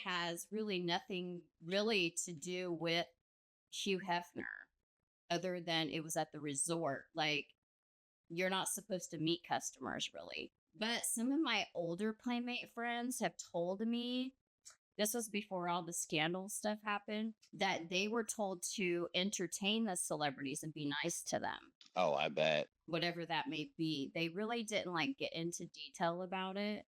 has really nothing really to do with Hugh Hefner other than it was at the resort. Like, you're not supposed to meet customers really. But some of my older Playmate friends have told me, this was before all the scandal stuff happened, that they were told to entertain the celebrities and be nice to them. Oh, I bet. Whatever that may be. They really didn't like get into detail about it,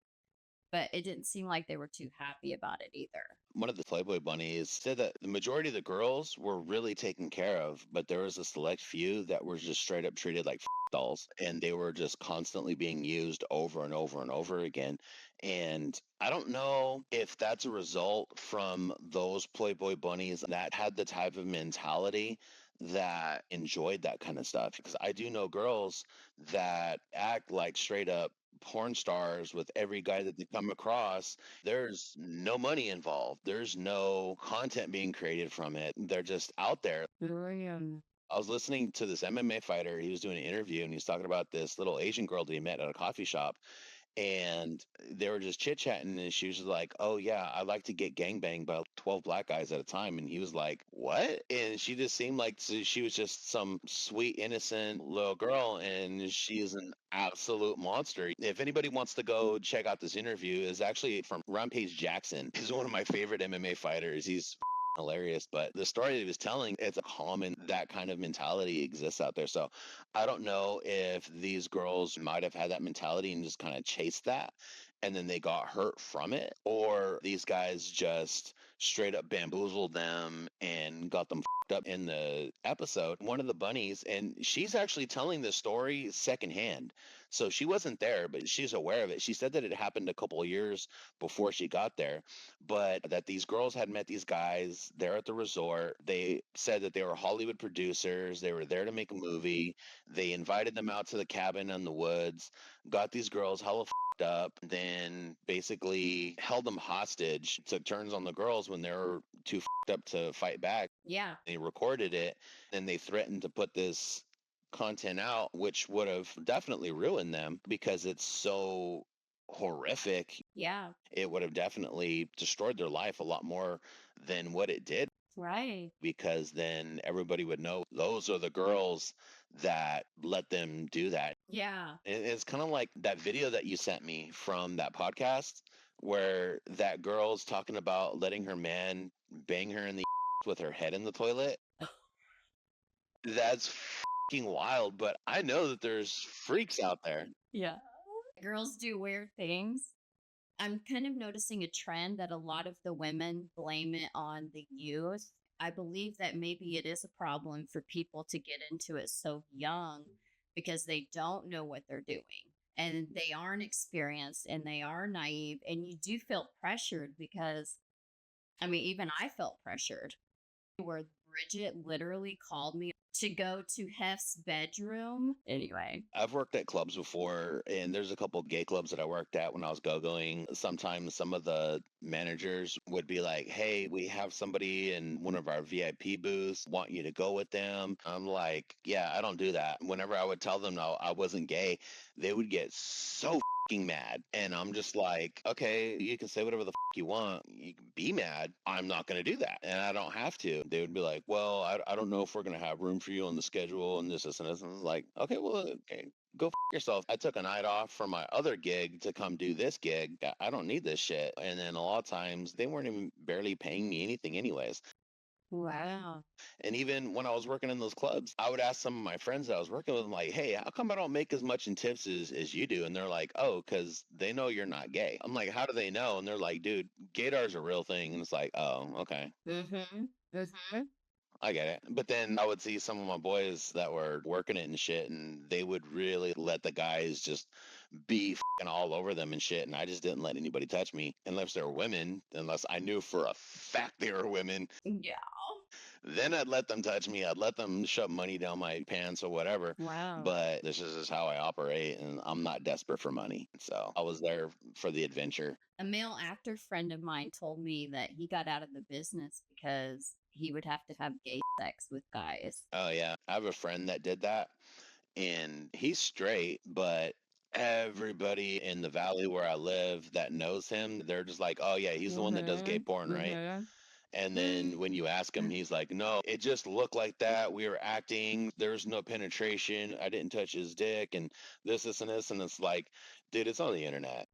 but it didn't seem like they were too happy about it either. One of the Playboy bunnies said that the majority of the girls were really taken care of, but there was a select few that were just straight up treated like dolls, and they were just constantly being used over and over and over again. And I don't know if that's a result from those Playboy bunnies that had the type of mentality that enjoyed that kind of stuff. Because I do know girls that act like straight up porn stars with every guy that they come across. There's no money involved. There's no content being created from it. They're just out there. I was listening to this MMA fighter. He was doing an interview and he was talking about this little Asian girl that he met at a coffee shop. And they were just chit chatting, and she was like, "Oh yeah, I like to get gangbanged by 12 black guys at a time." And he was like, "What?" And she just seemed like she was just some sweet, innocent little girl, and she's an absolute monster. If anybody wants to go check out this interview, is actually from Rampage Jackson. He's one of my favorite MMA fighters. He's hilarious, but the story that he was telling, it's a common, that kind of mentality exists out there. So I don't know if these girls might have had that mentality and just kind of chased that, and then they got hurt from it, or these guys just straight up bamboozled them and got them up in the episode. One of the bunnies, and she's actually telling the story secondhand, so she wasn't there, but she's aware of it. She said that it happened a couple of years before she got there, but that these girls had met these guys there at the resort. They said that they were Hollywood producers. They were there to make a movie. They invited them out to the cabin in the woods, got these girls hella up, then basically held them hostage, took turns on the girls when they were too up to fight back. Yeah. They recorded it, and they threatened to put this content out, which would have definitely ruined them because it's so horrific. Yeah. It would have definitely destroyed their life a lot more than what it did. Right. Because then everybody would know those are the girls that let them do that. Yeah. It's kind of like that video that you sent me from that podcast where that girl's talking about letting her man bang her in the with her head in the toilet. That's fucking wild, but I know that there's freaks out there. Yeah. Girls do weird things. I'm kind of noticing a trend that a lot of the women blame it on the youth. I believe that maybe it is a problem for people to get into it so young because they don't know what they're doing and they aren't experienced and they are naive. And you do feel pressured because, I mean, even I felt pressured where Bridget literally called me to go to Hef's bedroom. Anyway. I've worked at clubs before, and there's a couple of gay clubs that I worked at when I was go-going. Sometimes some of the managers would be like, "Hey, we have somebody in one of our VIP booths, want you to go with them." I'm like, "Yeah, I don't do that." Whenever I would tell them no, I wasn't gay, they would get so mad. And I'm just like, okay, you can say whatever the you want. You can be mad. I'm not going to do that. And I don't have to. They would be like, well, I don't know if we're going to have room for you on the schedule and this and this. And I was like, okay, well, okay, go yourself. I took a night off from my other gig to come do this gig. I don't need this shit. And then a lot of times they weren't even barely paying me anything anyways. Wow. And even when I was working in those clubs, I would ask some of my friends that I was working with, like, hey, how come I don't make as much in tips as you do? And they're like, oh, because they know you're not gay. I'm like, how do they know? And they're like, dude, gaydar is a real thing. And it's like, oh, okay. I get it. But then I would see some of my boys that were working it and shit, and they would really let the guys just be fucking all over them and shit. And I just didn't let anybody touch me unless they were women, unless I knew for a fact they were women. Yeah. Then I'd let them touch me. I'd let them shove money down my pants or whatever. Wow. But this is just how I operate, and I'm not desperate for money. So I was there for the adventure. A male actor friend of mine told me that he got out of the business because he would have to have gay sex with guys. Oh, yeah. I have a friend that did that, and he's straight, but Everybody in the valley where I live that knows him, they're just like, oh, yeah, he's the one that does gay Mhm. porn, right? Mhm. And then when you ask him, he's like, no, it just looked like that. We were acting. There's no penetration. I didn't touch his dick and this and this. And it's like, dude, it's on the internet.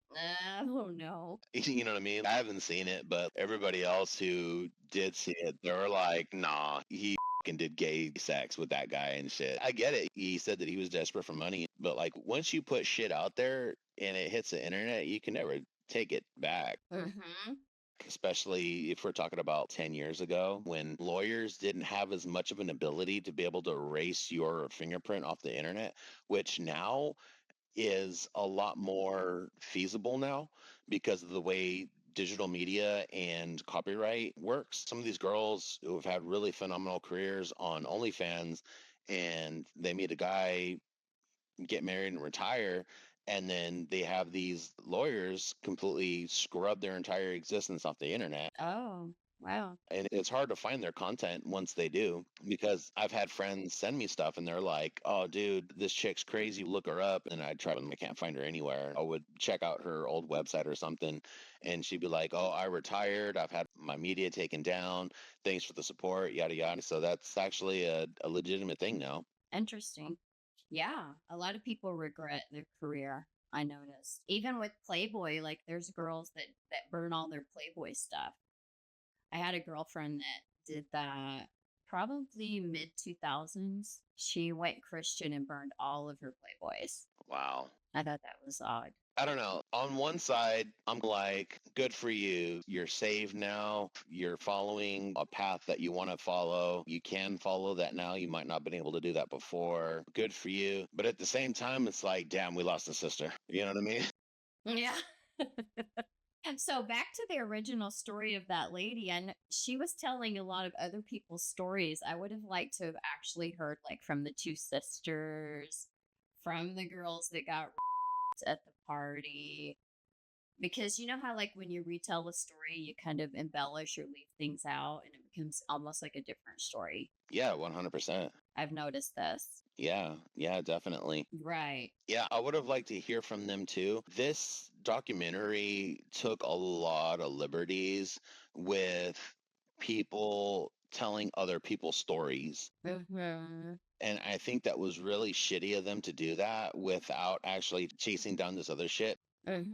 Oh no. You know what I mean? I haven't seen it, but everybody else who did see it, they were like, nah, he fucking did gay sex with that guy and shit. I get it. He said that he was desperate for money, but like once you put shit out there and it hits the internet, you can never take it back. Mhm. Especially if we're talking about 10 years ago when lawyers didn't have as much of an ability to be able to erase your fingerprint off the internet, which now is a lot more feasible now because of the way digital media and copyright works. Some of these girls who have had really phenomenal careers on OnlyFans and they meet a guy, get married and retire, and then they have these lawyers completely scrub their entire existence off the internet. Oh, wow. And it's hard to find their content once they do because I've had friends send me stuff and they're like, oh, dude, this chick's crazy. Look her up. And I try, I can't find her anywhere. I would check out her old website or something and she'd be like, oh, I retired. I've had my media taken down. Thanks for the support, yada, yada. So that's actually a legitimate thing now. Interesting. Yeah, a lot of people regret their career. I noticed. Even with Playboy, like there's girls that burn all their Playboy stuff. I had a girlfriend that did that probably mid 2000s. She went Christian and burned all of her Playboys. Wow. I thought that was odd. I don't know. On one side, I'm like, good for you. You're saved now. You're following a path that you want to follow. You can follow that now. You might not have been able to do that before. Good for you. But at the same time, it's like, damn, we lost a sister. You know what I mean? Yeah. So back to the original story of that lady, and she was telling a lot of other people's stories. I would have liked to have actually heard like from the two sisters, from the girls that got raped at the party. Because you know how like when you retell a story, you kind of embellish or leave things out and it becomes almost like a different story. Yeah, 100%. I've noticed this. Yeah, yeah, definitely. Right. Yeah, I would have liked to hear from them too. This documentary took a lot of liberties with people telling other people's stories. Mhm. And I think that was really shitty of them to do that without actually chasing down this other shit. Mhm.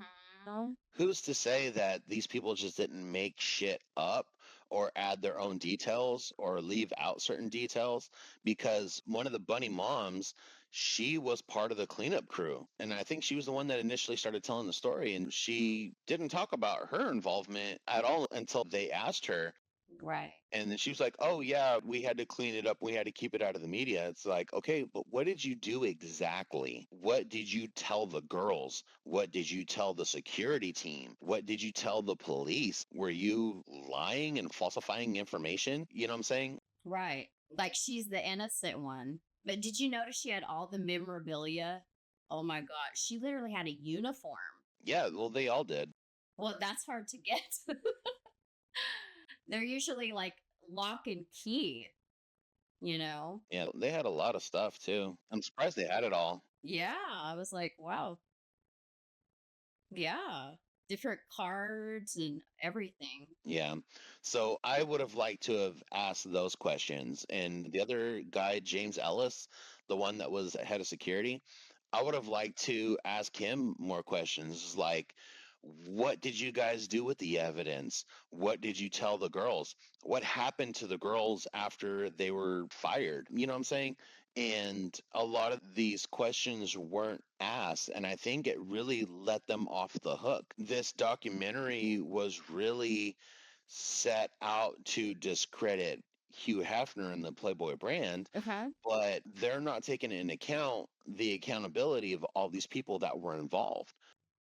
Who's to say that these people just didn't make shit up or add their own details or leave out certain details? Because one of the bunny moms, she was part of the cleanup crew. And I think she was the one that initially started telling the story. And she didn't talk about her involvement at all until they asked her. Right. And then she was like, oh, yeah, we had to clean it up. We had to keep it out of the media. It's like, okay, but what did you do exactly? What did you tell the girls? What did you tell the security team? What did you tell the police? Were you lying and falsifying information? You know what I'm saying? Right. Like she's the innocent one. But did you notice she had all the memorabilia? Oh my God. She literally had a uniform. Yeah, well, they all did. Well, that's hard to get. They're usually like lock and key, you know? Yeah, they had a lot of stuff too. I'm surprised they had it all. Yeah. I was like, wow. Yeah. Different cards and everything. Yeah. So I would have liked to have asked those questions. And the other guy, James Ellis, the one that was head of security, I would have liked to ask him more questions like, what did you guys do with the evidence? What did you tell the girls? What happened to the girls after they were fired? You know what I'm saying? And a lot of these questions weren't asked. And I think it really let them off the hook. This documentary was really set out to discredit Hugh Hefner and the Playboy brand, Okay. but they're not taking into account the accountability of all these people that were involved.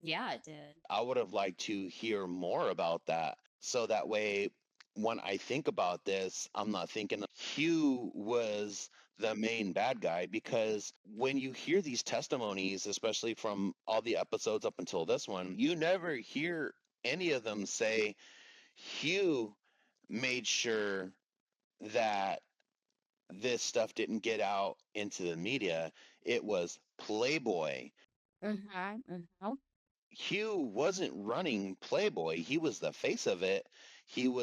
Yeah, it did. I would have liked to hear more about that. So that way, when I think about this, I'm not thinking Hugh was the main bad guy because when you hear these testimonies, especially from all the episodes up until this one, you never hear any of them say Hugh made sure that this stuff didn't get out into the media. It was Playboy. Uh-huh. Uh-huh. Hugh wasn't running Playboy. He was the face of it. He